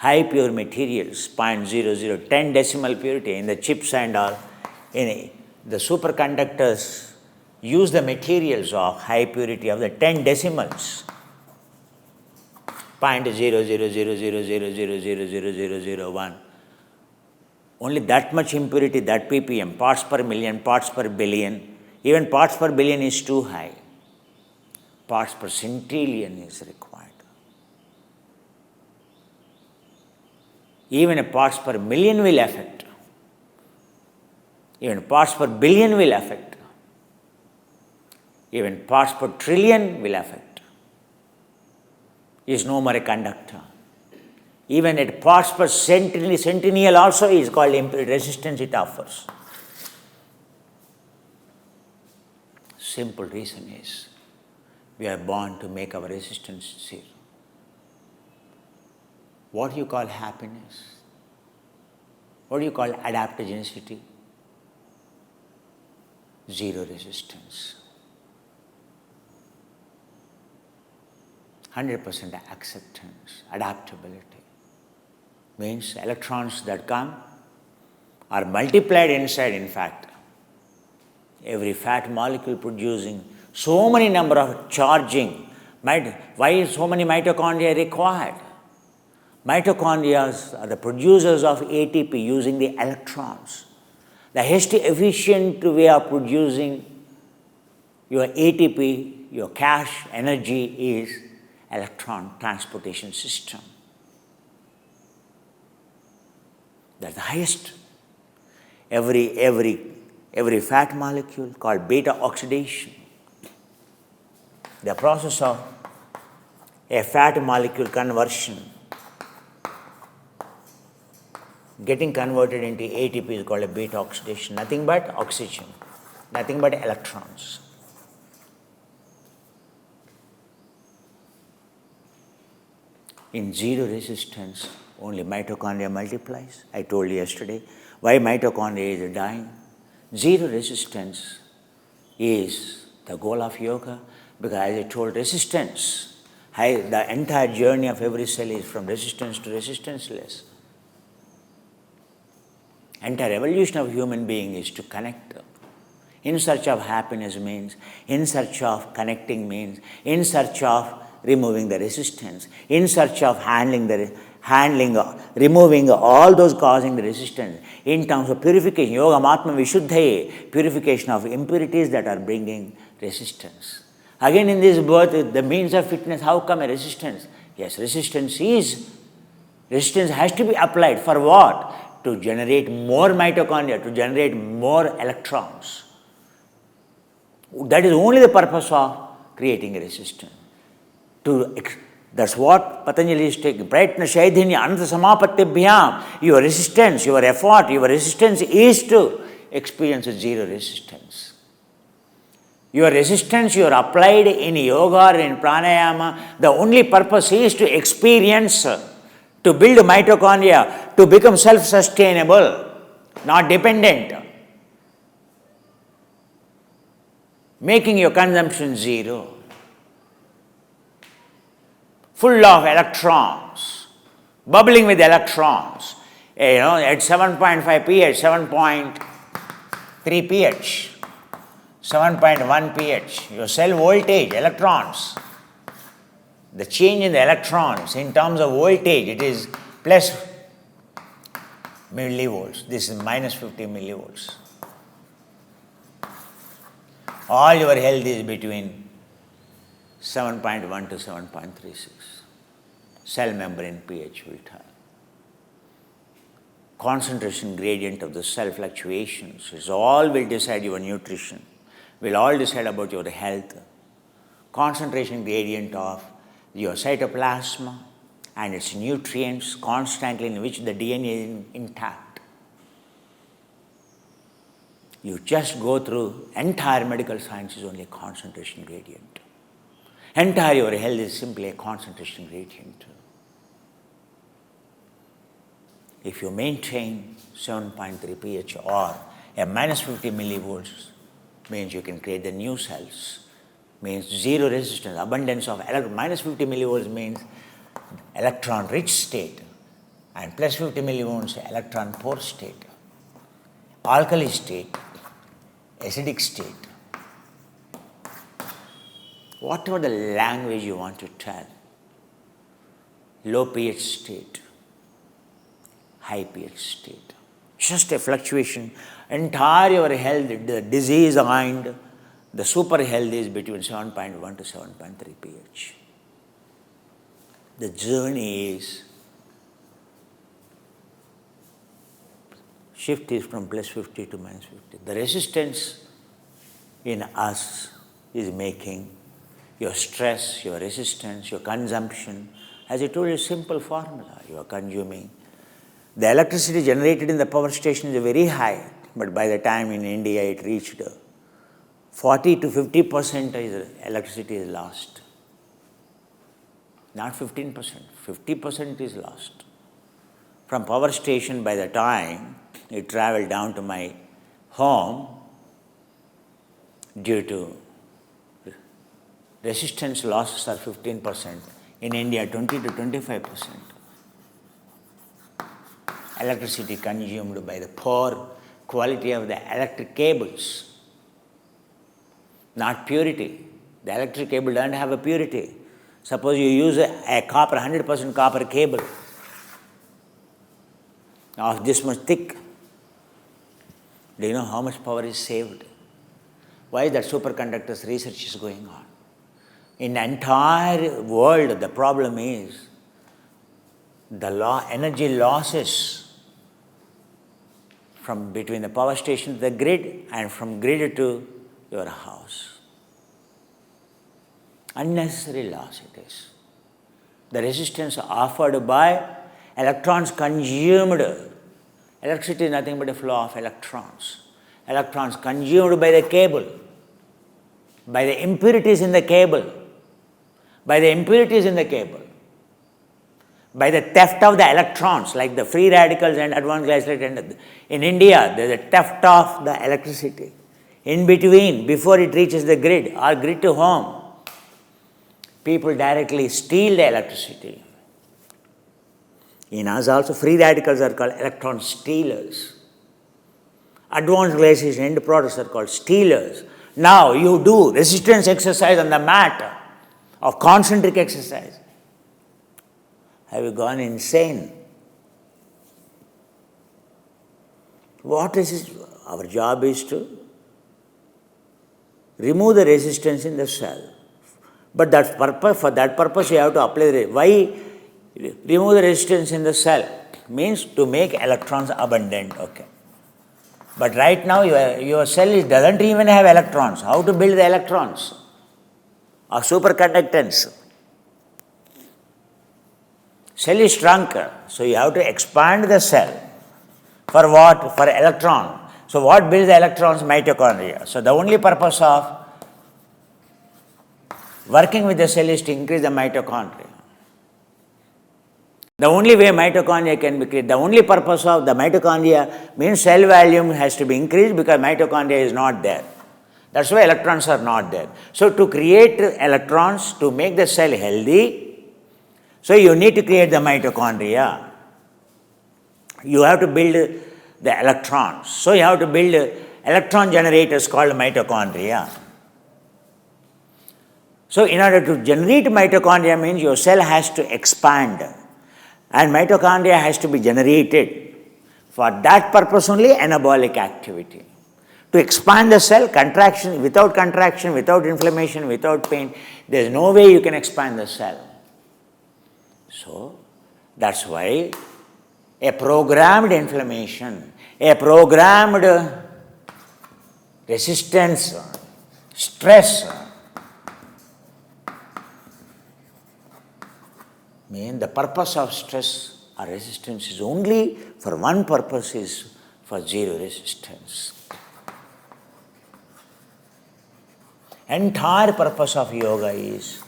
high pure materials, 0.0010 decimal purity in the chips and all. In the superconductors use the materials of high purity of the 10 decimals, 0.0000000001. Only that much impurity, that ppm, parts per million, parts per billion. Even parts per billion is too high. Parts per centillion is required. Even a parts per million will affect. Even parts per billion will affect. Even parts per trillion will affect. Is no more a conductor. Even at parts per centennial also is called resistance it offers. Simple reason is we are born to make our resistance zero. What do you call happiness? What do you call adaptogenicity? Zero resistance. 100% acceptance, adaptability. Means electrons that come are multiplied inside, in fact. Every fat molecule producing so many number of charging. Why is so many mitochondria required? Mitochondria are the producers of ATP using the electrons. The most efficient way of producing your ATP, your cash energy is electron transportation system. That's the highest. Every fat molecule called beta oxidation. The process of a fat molecule conversion getting converted into ATP is called a beta oxidation. Nothing but oxygen, nothing but electrons. In zero resistance, only mitochondria multiplies. I told you yesterday why mitochondria is dying. Zero resistance is the goal of yoga because, as I told, resistance, the entire journey of every cell is from resistance to resistanceless. Entire evolution of human being is to connect. In search of happiness means, in search of connecting means, in search of removing the resistance, in search of removing all those causing the resistance. In terms of purification, yoga matma vishuddhaye, purification of impurities that are bringing resistance. Again in this birth, the means of fitness, how come a resistance? Yes, resistance has to be applied for what? To generate more mitochondria, to generate more electrons. That is only the purpose of creating a resistance. That's what Patanjali is taking. Prayatna Shaidhinya Ananta Samapatibhyam. Your resistance, your effort, your resistance is to experience a zero resistance. Your resistance you are applied in yoga or in pranayama, the only purpose is to experience, to build mitochondria, to become self-sustainable, not dependent. Making your consumption zero. Full of electrons, bubbling with electrons, at 7.5 pH, 7.3 pH, 7.1 pH, your cell voltage, electrons. The change in the electrons in terms of voltage, it is plus millivolts. This is minus 50 millivolts. All your health is between 7.1 to 7.36. Cell membrane pH will tell. Concentration gradient of the cell fluctuations is all will decide your nutrition, will all decide about your health. Concentration gradient of your cytoplasma and its nutrients constantly in which the DNA is intact. You just go through entire medical science is only a concentration gradient. Entire your health is simply a concentration gradient. If you maintain 7.3 pH or a minus 50 millivolts, means you can create the new cells, means zero resistance, abundance of minus 50 millivolts means electron rich state. And plus 50 millivolts electron poor state, alkali state, acidic state. Whatever the language you want to tell, low pH state, high pH state, just a fluctuation. Entire your health, the disease mind, the super health is between 7.1 to 7.3 pH. The journey is, shift is from plus 50 to minus 50. The resistance in us is making your stress, your resistance, your consumption. As I told you, simple formula. You are consuming. The electricity generated in the power station is very high, but by the time in India it reached 40 to 50% is electricity is lost. Not 15%, 50% is lost. From power station, by the time it traveled down to my home, due to resistance losses are 15%. In India, 20 to 25%. Electricity consumed by the poor quality of the electric cables, not purity. The electric cable doesn't have a purity. Suppose you use a copper, 100% copper cable of this much thick. Do you know how much power is saved? Why that superconductors research is going on? In the entire world, the problem is the energy losses from between the power station to the grid and from grid to your house. Unnecessary loss it is. The resistance offered by electrons consumed. Electricity is nothing but a flow of electrons. Electrons consumed by the cable, by the impurities in the cable, by the impurities in the cable, by the theft of the electrons, like the free radicals and advanced glycerate. In India, there is a theft of the electricity. In between, before it reaches the grid or grid to home, people directly steal the electricity. In us also, free radicals are called electron stealers. Advanced glycation end products are called stealers. Now you do resistance exercise on the mat of concentric exercise. Have you gone insane? What is our job is to remove the resistance in the cell. But for that purpose you have to apply the. Why remove the resistance in the cell? Means to make electrons abundant. Okay. But right now your cell doesn't even have electrons. How to build the electrons of superconductance? Cell is shrunk, so you have to expand the cell. For what? For electron. So what builds the electrons? Mitochondria. So the only purpose of working with the cell is to increase the mitochondria. The only way mitochondria can be created, the only purpose of the mitochondria means cell volume has to be increased because mitochondria is not there. That's why electrons are not there. So to create electrons, to make the cell healthy, so you need to create the mitochondria. You have to build the electrons. So you have to build electron generators called mitochondria. So in order to generate mitochondria means your cell has to expand. And mitochondria has to be generated. For that purpose only, anabolic activity. To expand the cell, contraction, without inflammation, without pain, there is no way you can expand the cell. So, that's why a programmed inflammation, a programmed resistance, stress, mean the purpose of stress or resistance is only for one purpose, is for zero resistance. Entire purpose of yoga is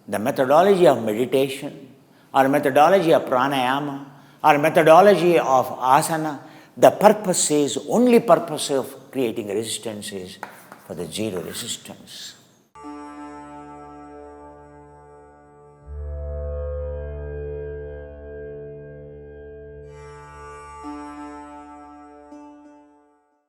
the methodology of meditation or methodology of pranayama or methodology of asana. The purpose is, only purpose of creating resistance is for the zero resistance.